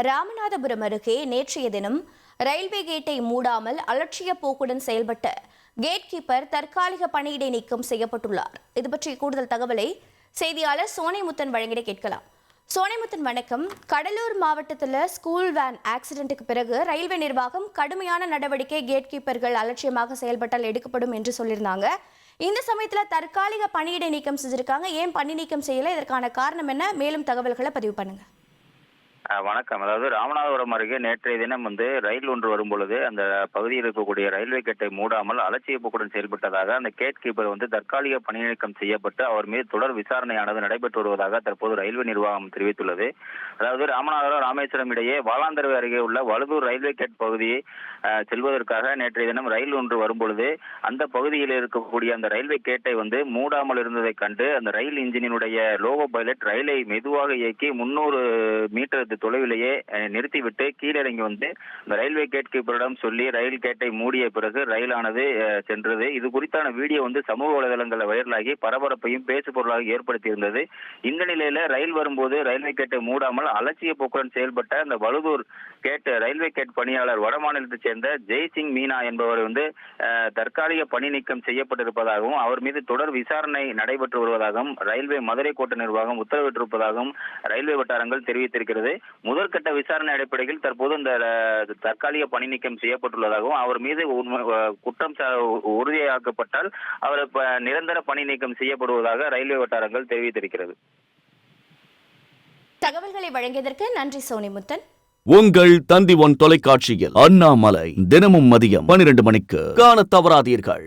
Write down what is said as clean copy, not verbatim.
ராமநாதபுரம் அருகே நேற்றைய தினம் ரயில்வே கேட்டை மூடாமல் அலட்சிய போக்குடன் செயல்பட்ட கேட் கீப்பர் தற்காலிக பணியிடை நீக்கம் செய்யப்பட்டுள்ளார். இது பற்றி கூடுதல் தகவலை செய்தியாளர் சோனைமுத்தன் வழங்கிட கேட்கலாம். சோனைமுத்தன் வணக்கம். கடலூர் மாவட்டத்தில் ஸ்கூல் வேன் ஆக்சிடென்ட்டுக்கு பிறகு ரயில்வே நிர்வாகம் கடுமையான நடவடிக்கை கேட் கீப்பர்கள் அலட்சியமாக செயல்பட்டால் எடுக்கப்படும் என்று சொல்லியிருந்தாங்க. இந்த சமயத்தில் தற்காலிக பணியிடை நீக்கம் செஞ்சிருக்காங்க. ஏன் பணி நீக்கம் செய்யல? இதற்கான காரணம் என்ன? மேலும் தகவல்களை பதிவு பண்ணுங்க. வணக்கம். அதாவது ராமநாதபுரம் அருகே நேற்றைய தினம் ரயில் ஒன்று வரும்பொழுது அந்த பகுதியில் இருக்கக்கூடிய ரயில்வே கேட்டை மூடாமல் அலட்சிய போக்குடன் செயல்பட்டதாக அந்த கேட் கீப்பர் தற்காலிக பணி நீக்கம் செய்யப்பட்டு அவர் மீது தொடர் விசாரணையானது நடைபெற்று வருவதாக தற்போது ரயில்வே நிர்வாகம் தெரிவித்துள்ளது. அதாவது ராமநாதபுரம் ராமேஸ்வரம் இடையே வாலாந்தரவை அருகே உள்ள வழுதூர் ரயில்வே கேட் பகுதியை செல்வதற்காக நேற்றைய தினம் ரயில் ஒன்று வரும்பொழுது அந்த பகுதியில் இருக்கக்கூடிய அந்த ரயில்வே கேட்டை மூடாமல் இருந்ததை கண்டு அந்த ரயில் இன்ஜினுடைய லோகோ பைலட் ரயிலை மெதுவாக இயக்கி 300 மீட்டர் தொலைவிலேயே நிறுத்திவிட்டு கீழிறங்கி இந்த ரயில்வே கேட் கீப்பரிடம் சொல்லி ரயில் கேட்டை மூடிய பிறகு ரயிலானது சென்றது. இது குறித்தான வீடியோ சமூக வலைதளங்களில் வைரலாகி பரபரப்பையும் பேசு பொருளாக ஏற்படுத்தியிருந்தது. இந்த நிலையில ரயில் வரும்போது ரயில்வே கேட்டை மூடாமல் அலட்சிய போக்குடன் செயல்பட்ட அந்த வழுதூர் கேட் ரயில்வே கேட் பணியாளர் வடமாநிலத்தைச் சேர்ந்த ஜெய்சிங் மீனா என்பவர் தற்காலிக பணி நீக்கம் செய்யப்பட்டிருப்பதாகவும் அவர் மீது தொடர் விசாரணை நடைபெற்று வருவதாகவும் ரயில்வே மதுரை கோட்ட நிர்வாகம் உத்தரவிட்டிருப்பதாகவும் ரயில்வே வட்டாரங்கள் தெரிவித்திருக்கிறது. முதற்கட்ட விசாரணை அடிப்படையில் தற்போது இந்த தற்காலிக பணி நீக்கம் செய்யப்பட்டுள்ளதாகவும் அவர் மீது குற்றம் உறுதியாக்கப்பட்டால் அவர் நிரந்தர பணி நீக்கம் செய்யப்படுவதாக ரயில்வே வட்டாரங்கள் தெரிவித்திருக்கிறது. தகவல்களை வழங்கியதற்கு நன்றி சோனிமுத்தன். உங்கள் தந்தி ஒன் தொலைக்காட்சியில் அண்ணாமலை தினமும் மதியம் 12 மணிக்கு காண தவறாதீர்கள்.